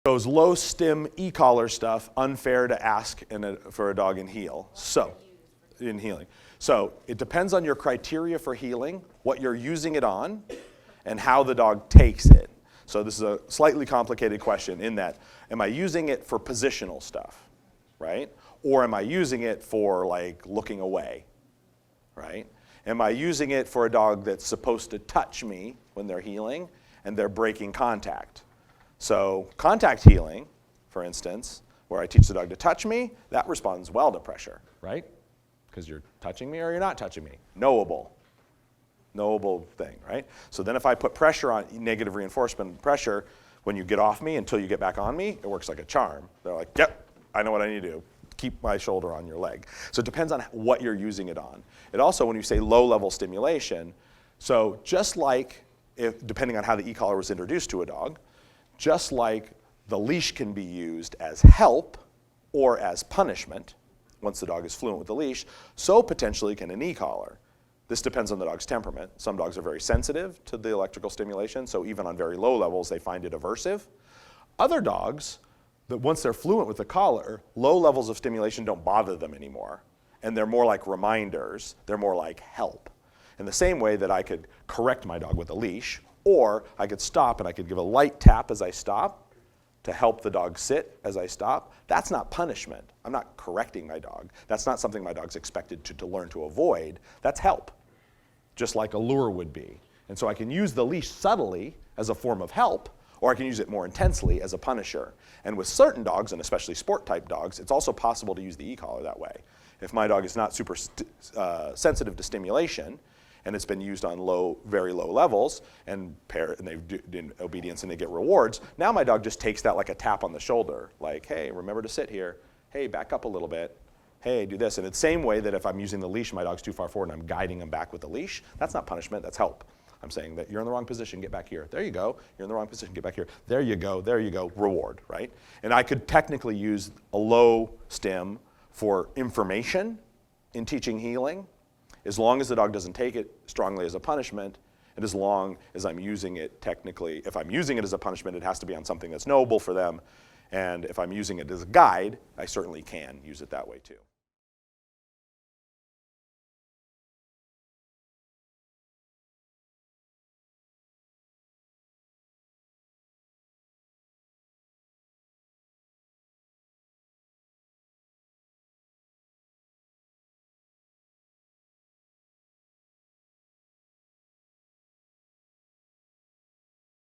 Those low stim e-collar stuff, unfair to ask for a dog in healing. So it depends on your criteria for healing, what you're using it on, and how the dog takes it. So this is a slightly complicated question in that, am I using it for positional stuff, right? Or am I using it for like looking away, right? Am I using it for a dog that's supposed to touch me when they're healing and they're breaking contact? So contact healing, for instance, where I teach the dog to touch me, that responds well to pressure, right? Because you're touching me or you're not touching me. Knowable thing, right? So then if I put pressure on, negative reinforcement pressure, when you get off me until you get back on me, it works like a charm. They're like, yep, I know what I need to do. Keep my shoulder on your leg. So it depends on what you're using it on. It also, when you say low-level stimulation, so just like, depending on how the e-collar was introduced to a dog, just like the leash can be used as help or as punishment, once the dog is fluent with the leash, so potentially can an e-collar. This depends on the dog's temperament. Some dogs are very sensitive to the electrical stimulation, so even on very low levels, they find it aversive. Other dogs, that once they're fluent with the collar, low levels of stimulation don't bother them anymore, and they're more like reminders, they're more like help. In the same way that I could correct my dog with a leash, or I could stop and I could give a light tap as I stop to help the dog sit as I stop. That's not punishment. I'm not correcting my dog. That's not something my dog's expected to learn to avoid. That's help, just like a lure would be. And so I can use the leash subtly as a form of help, or I can use it more intensely as a punisher. And with certain dogs, and especially sport-type dogs, it's also possible to use the e-collar that way. If my dog is not super sensitive to stimulation, and it's been used on very low levels, and they've done obedience and they get rewards, now my dog just takes that like a tap on the shoulder, like, hey, remember to sit here. Hey, back up a little bit. Hey, do this. And it's the same way that if I'm using the leash and my dog's too far forward and I'm guiding him back with the leash, that's not punishment, that's help. I'm saying that you're in the wrong position, get back here. There you go. You're in the wrong position, get back here. There you go, reward, right? And I could technically use a low stim for information in teaching healing, as long as the dog doesn't take it strongly as a punishment, and as long as I'm using it technically, if I'm using it as a punishment, it has to be on something that's knowable for them, and if I'm using it as a guide, I certainly can use it that way too.